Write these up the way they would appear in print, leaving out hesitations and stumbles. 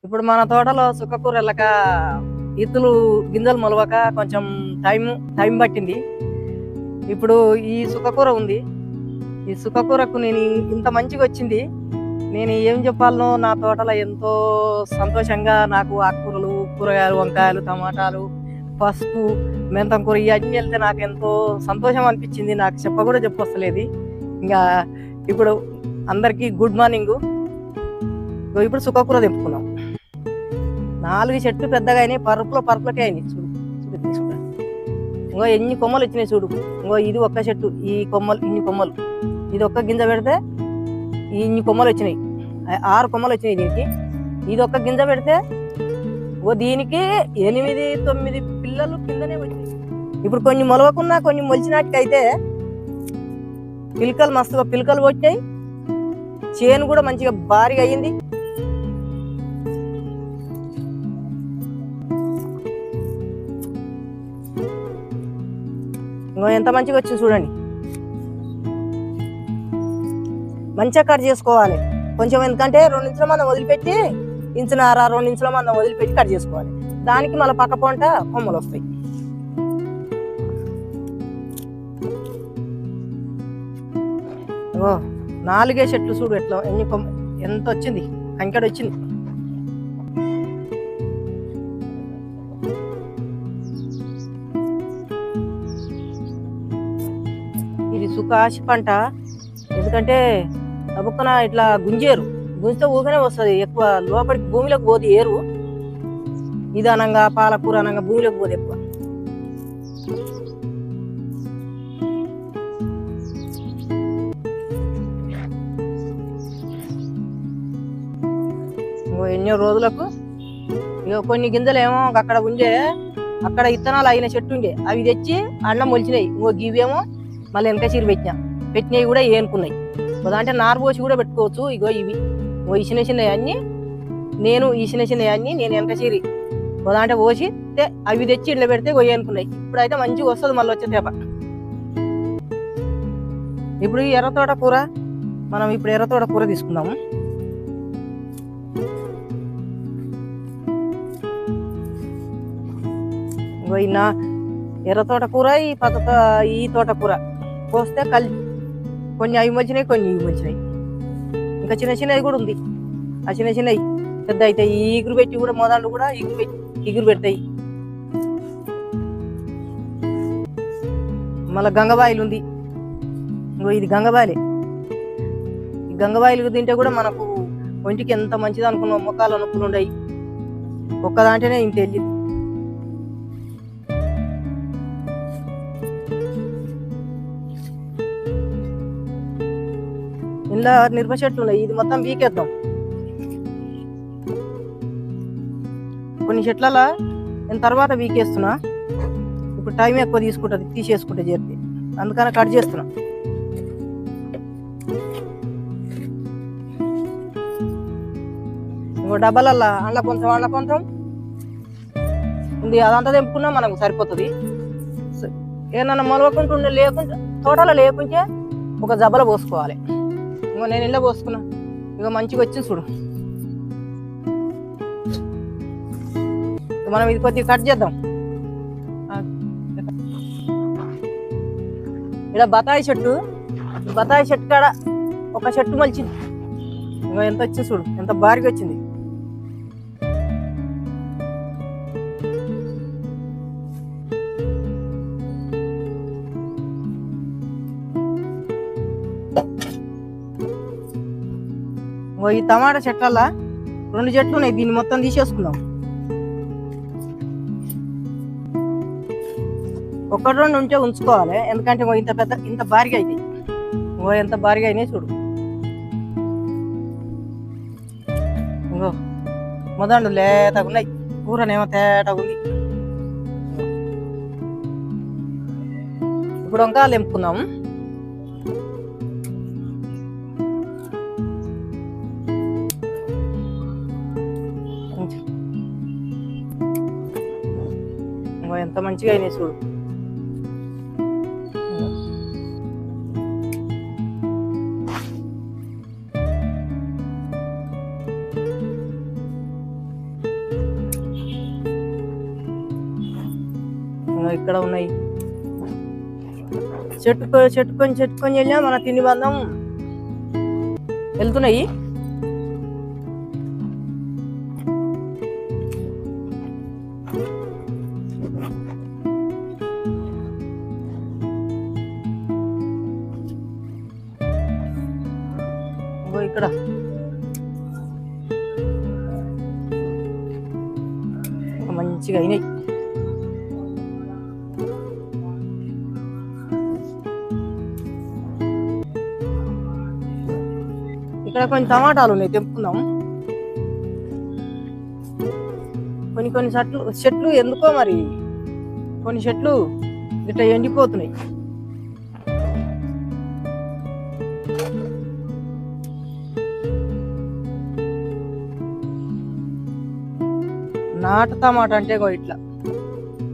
ఇప్పుడు మన తోటలో సుక్కకూర వెళ్ళక ఇత్తులు గింజలు మొలవక కొంచెం టైం పట్టింది. ఇప్పుడు ఈ సుక్కకూర ఉంది. ఈ సుక్కకూరకు నేను ఇంత మంచిగా వచ్చింది. నేను ఏం చెప్పాలనో, నా తోటలో ఎంతో సంతోషంగా నాకు ఆకుకూరలు, కూరగాయలు, వంకాయలు, టమాటాలు, పసుపు, మెంతం కూర ఇవన్నీ వెళ్తే నాకు ఎంతో సంతోషం అనిపించింది. నాకు కూడా చెప్పొస్తలేదు. ఇంకా ఇప్పుడు అందరికీ గుడ్ మార్నింగ్. ఇప్పుడు సుక్కకూర తెంపుకున్నాం. 4 చెట్లు పెద్దగా అయినాయి, పరుపులకే అయినాయి. చూడు ఇంకో ఎన్ని కొమ్మలు వచ్చినాయి చూడు. ఇంకో ఇది ఒక్క చెట్టు, ఈ కొమ్మలు ఇన్ని కొమ్మలు, ఇది ఒక్క గింజ పెడితే ఇన్ని కొమ్మలు వచ్చినాయి. 6 కొమ్మలు వచ్చినాయి దీనికి. ఇది ఒక్క గింజ పెడితే దీనికి 8-9 పిల్లలు కిందనే వచ్చినాయి. ఇప్పుడు కొన్ని మొలవకున్నా కొన్ని మొలిచినట్టుకైతే పిలకలు మస్తుగా పిలకలు వచ్చినాయి. చేను కూడా మంచిగా భారీగా అయ్యింది. ఎంత మంచిగా వచ్చింది చూడండి. మంచిగా కట్ చేసుకోవాలి కొంచెం, ఎందుకంటే 2 ఇంచుల మందం వదిలిపెట్టి, 1.5 ఇంచుల 2 ఇంచుల మందం వదిలిపెట్టి కట్ చేసుకోవాలి. దానికి మళ్ళీ పక్క పొంట కొమ్మలు వస్తాయి. ఓ 4 చెట్లు చూడు ఎట్లా ఎంత వచ్చింది, కంకెడ వచ్చింది. ఇది సుఖాశి పంట. ఎందుకంటే తబుక్కన ఇట్లా గుంజితే ఊగనే వస్తుంది. ఎక్కువ లోపలికి భూమిలోకి పోదు ఏరు. ఇది అనంగా పాలకూర అనంగా భూమిలోకి పోదు ఎక్కువ. ఎన్నో రోజులకు కొన్ని గింజలు ఏమో అక్కడ ఉండే, అక్కడ ఇత్తనాలు అయిన చెట్టు ఉండే, అవి తెచ్చి అన్నం మొలిచినాయి. గివేమో మళ్ళీ వెనక చీర పెట్టినవి కూడా ఏనుకున్నాయి. అంటే నారు పోసి కూడా పెట్టుకోవచ్చు. ఇగో ఇవి ఈ చిన్న చిన్నవి అన్ని నేను వెనక చీరి అంటే పోసి అవి తెచ్చి ఇట్లా పెడితే ఏనుకున్నాయి. ఇప్పుడైతే మంచిగా వస్తుంది మళ్ళీ వచ్చే తేప. ఇప్పుడు ఈ ఎర్రతోట కూర, మనం ఇప్పుడు ఎర్రతోట కూర తీసుకుందాము. ఎర్రతోట కూర, ఈ తోటకూర పోస్తే కొన్ని అవి మొలిచినాయి, కొన్ని ఇవి మొలిచినాయి. ఇంకా చిన్న చిన్నవి కూడా ఉంది. ఆ చిన్న చిన్నవి పెద్ద అవుతాయి. ఈ ఇగురు పెట్టి కూడా మొదళ్ళు కూడా ఇగురు పెడతాయి. మళ్ళీ గంగబాయిలు ఉంది. ఇంకో ఇది గంగబాయిలే. ఈ గంగబాయిలు తింటే కూడా మనకు ఒంటికి ఎంత మంచిది అనుకున్నాం. మొక్కలు నొప్పులు ఉండయి. ఒక్కదాంటేనే ఇంత వెళ్ళింది. ఇలా మిరప చెట్లు ఉన్నాయి. ఇది మొత్తం బీకేద్దాం. కొన్ని చెట్లలో నేను తర్వాత బీకేస్తున్నా. ఇప్పుడు టైం ఎక్కువ తీసుకుంటుంది తీసేసుకుంటే చేస్తే, అందుకని కట్ చేస్తున్నా. ఇంకో డబ్బాలల్లా అండ్ల కొంచెం ఉంది. అదంతా తెంపుకున్నా మనకు సరిపోతుంది. ఏమన్నా మొలవకుంటుండే లేకుంటే తోటలో లేకుంటే ఒక జబ్బలో పోసుకోవాలి. ఇంకో నేను ఇలా పోసుకున్నా. ఇక మంచిగా వచ్చింది చూడు. మనం ఇది కొద్దిగా కట్ చేద్దాం. ఇక్కడ బతాయి చెట్టు కాడ ఒక చెట్టు మలిచింది. ఇంకా ఎంత వచ్చింది చూడు, ఎంత భారీగా వచ్చింది. ఈ టమాటా చెట్లల్లా 2 చెట్లు ఉన్నాయి. దీన్ని మొత్తం తీసేసుకుందాం. 1-2 ఉంటే ఉంచుకోవాలి. ఎందుకంటే ఇంత భారీగా అవుతాయి. ఎంత భారీగా అయినాయి చూడు. ఇంకో మొదళ్ళు లేతగా ఉన్నాయి. కూరనేమో తేటగా ఉంది. ఇప్పుడు వంకాయలు తెంపుకుందాము. ఎంత మంచిగా అయినాయి చూడు. ఇక్కడ ఉన్నాయి. చెట్టుకొని వెళ్ళినా మన తిండి బంధం వెళ్తున్నాయి. ఇక్కడ మంచిగా అయినాయి. ఇక్కడ కొన్ని టమాటాలు ఉన్నాయి, తెంపుకుందాం. కొన్ని చెట్లు ఎందుకో మరి కొన్ని చెట్లు ఇట్లా ఎండిపోతున్నాయి. నాటు టమాటా అంటే ఇట్లా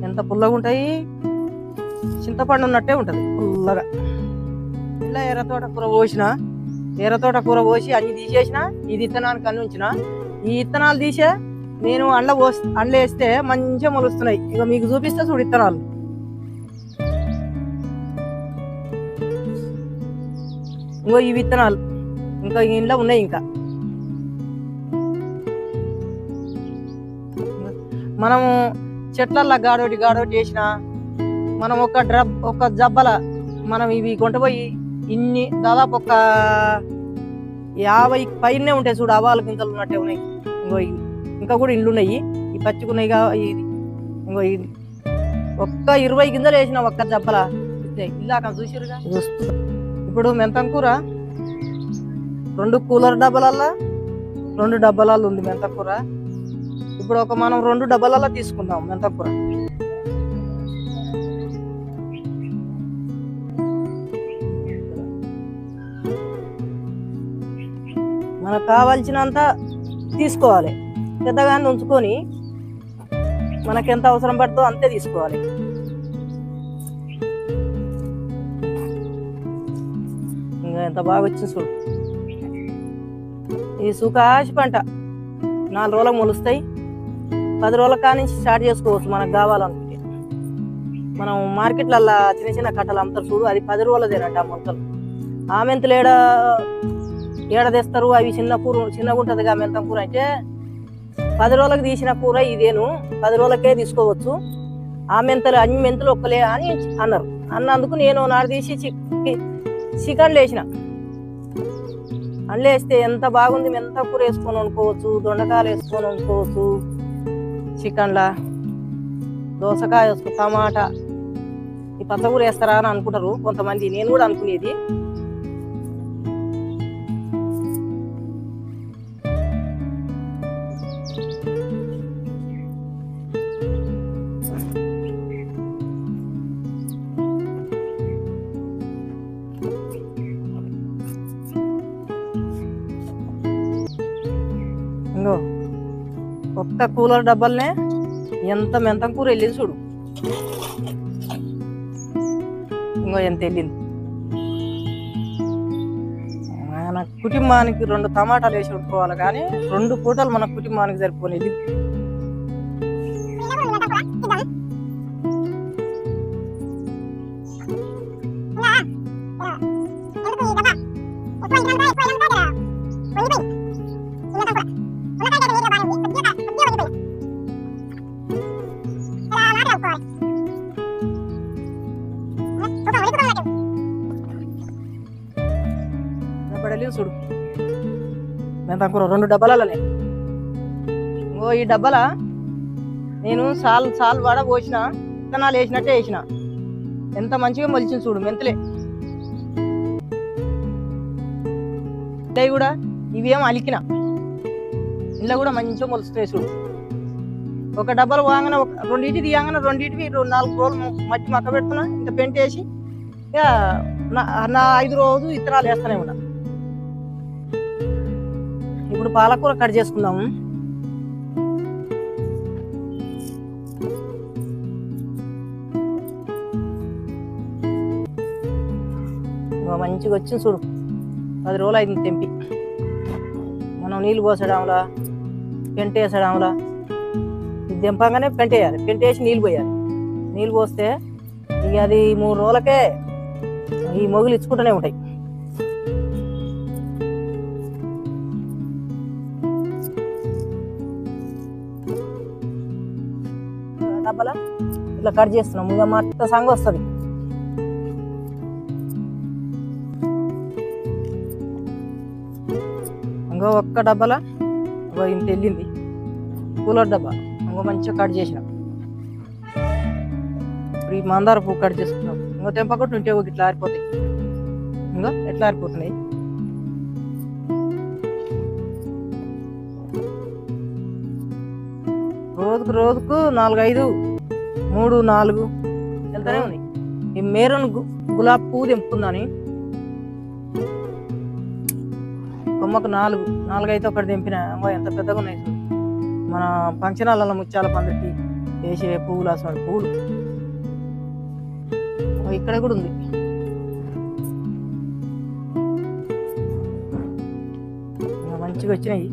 ఎంత పుల్లగా ఉంటాయి, చింతపండు ఉన్నట్టే ఉంటది పుల్లగా. ఇలా ఎర్రతోట కూర పోసి అన్ని తీసేసిన, ఇది ఇత్తనానికి అన్ని ఉంచిన. ఈ ఇత్తనాలు తీసే నేను అండ్ల వేస్తే మంచిగా మొలుస్తున్నాయి. ఇక మీకు చూపిస్తే చూడు ఇత్తనాలు. ఇంకో ఈ విత్తనాలు ఇంకా ఇంట్లో ఉన్నాయి. ఇంకా మనము చెట్లల్లో గాడోటి వేసిన మనం ఒక జబ్బల మనం ఇవి కొంటపోయి ఇన్ని దాదాపు ఒక 50 పైనే ఉంటాయి చూడు, ఆవాల గింజలు ఉన్నట్టే ఉన్నాయి. ఇంకా కూడా ఇండ్లు ఉన్నాయి, ఈ పచ్చికున్నాయి. ఇంకో ఒక్క 20 గింజలు వేసిన ఒక్క జబ్బల ఇల్లాక చూసిరుగా. ఇప్పుడు మెంతం కూర 2 కూలర్ డబ్బాలల్లో 2 డబ్బాలలో ఉంది మెంతం కూర. ఇప్పుడు మనం 2 డబ్బాలలో తీసుకుందాం మెంతం కూర. మనకు కావాల్సినంత తీసుకోవాలి, పెద్దగానే ఉంచుకొని మనకి ఎంత అవసరం పడుతుందో అంతే తీసుకోవాలి. ఇంకా ఎంత బాగా వచ్చింది చూడు. ఈ సుకాశ పంట 4 రోజులకు మొలుస్తాయి. 10 రోజుల కానించి స్టార్ట్ చేసుకోవచ్చు మనకు కావాలనుకుంటే. మనం మార్కెట్లల్లో చిన్న కట్టలు అమ్ముతారు చూడు, అది 10 రోజులదేనంట ఆ మొలకలు. ఆ మెంతులు ఏడ తెస్తారు, అవి చిన్నగా ఉంటదిగా మెంతం కూర. అంటే 10 రోజులకు తీసిన కూర ఇదేను, 10 రోజులకే తీసుకోవచ్చు. ఆ అన్ని మెంతులు ఒక్కలే అని అన్నందుకు నేను నాడు తీసి చికెన్లు వేసిన. అందులో వేస్తే ఎంత బాగుంది. మెంతం కూర వేసుకొని వండుకోవచ్చు, దొండకాయలు వేసుకొని వండుకోవచ్చు, చికెన్లా దోసకాయ వేసుకో, టమాటా. ఈ పచ్చకూర వేస్తారా అని అనుకుంటారు కొంతమంది, నేను కూడా అనుకునేది. ఒక్క కూలర్ డబ్బాలనే ఎంత మెంతం కూర వెళ్ళింది చూడు. ఎంత వెళ్ళింది. మన కుటుంబానికి 2 టమాటాలు వేసి వండుకోవాలి, కానీ 2 పూటలు మన కుటుంబానికి సరిపోలేదు. చూడు మెంతం కూర 2 డబ్బాలనే. ఈ డబ్బాల నేను సాల్ వాడ పోసిన, విత్తనాలు వేసినట్టే వేసిన. ఎంత మంచిగా మొలిచింది చూడు మెంతులే. కూడా ఇవేం అలికిన ఇంట్లో కూడా మంచిగా మొలుస్తాయి చూడు. ఒక డబ్బాలు వాగానే 2 తీయంగానే 2 4 రోజులు మట్టి మక్క పెడుతున్నా. ఇంత పెంట వేసి ఇక నా 5 రోజు విత్తనాలు వేస్తూనే ఉన్నా. ఇప్పుడు పాలకూర కట్ చేసుకుందాము. మంచిగా వచ్చింది చూడు. 10 రోజులు అయింది తెంపి. మనం నీళ్ళు పోసడంలా, పెంట వేసడంలా, ఇది తెంపగానే పెంట వేయాలి, పెంట వేసి నీళ్ళు పోయాలి. నీళ్ళు పోస్తే ఇక అది 3 రోజులకే ఈ మొగులు ఇచ్చుకుంటూనే ఉంటాయి. డబ్బల ఇట్లా కట్ చేస్తున్నాం, ఇక మొత్తం సంగ వస్తుంది. ఇంకో ఒక్క డబ్బాల ఇంత వెళ్ళింది కూలర్ డబ్బా. ఇంకో మంచిగా కట్ చేసిన. ఇప్పుడు ఈ మందార పువ్వు కట్ చేసుకున్నాం. ఇంకో తెంపకొట్టు ఉంటే ఇట్లా ఆరిపోతాయి. ఇంకో ఎట్లా ఆరిపోతున్నాయి. రోజుకు 4-5, 3-4 వెళ్తానే ఉన్నాయి. ఈ మెరూన్ గులాబీ పువ్వు తెంపుకుందని కొమ్మకు 4 అయితే ఒకటి తెంపిన. ఎంత పెద్దగా ఉన్నాయి. మన ఫంక్షన్ హాల్లో ముత్యాల పందిరికి వేసే పువ్వులు, అసలు పువ్వులు ఇక్కడ కూడా ఉంది. మంచిగా వచ్చినాయి.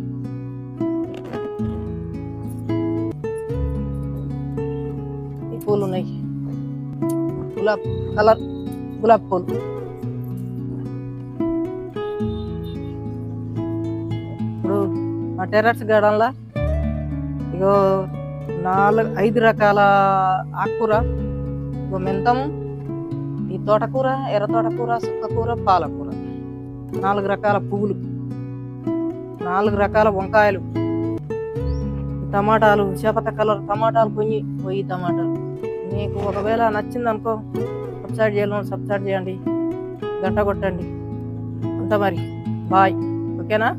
ఈ పూలు ఉన్నాయి, గులాబ్ కలర్ గులాబీ పూలు. ఇప్పుడు మా టెర్రస్ గార్డెన్లో ఇగో 4-5 రకాల ఆకుకూర, ఇగో మెంతము, ఈ తోటకూర, ఎర్ర తోటకూర, సుక్కకూర, పాలకూర, 4 రకాల పువ్వులు, 4 రకాల వంకాయలు, టమాటాలు, చేపత కలర్ టమాటాలు, పొయ్యి టమాటాలు. మీకు ఒకవేళ నచ్చిందనుకో సబ్స్క్రైబ్ చేయాలి, సబ్స్క్రైబ్ చేయండి, గంట కొట్టండి. అంత మరి బాయ్. ఓకేనా?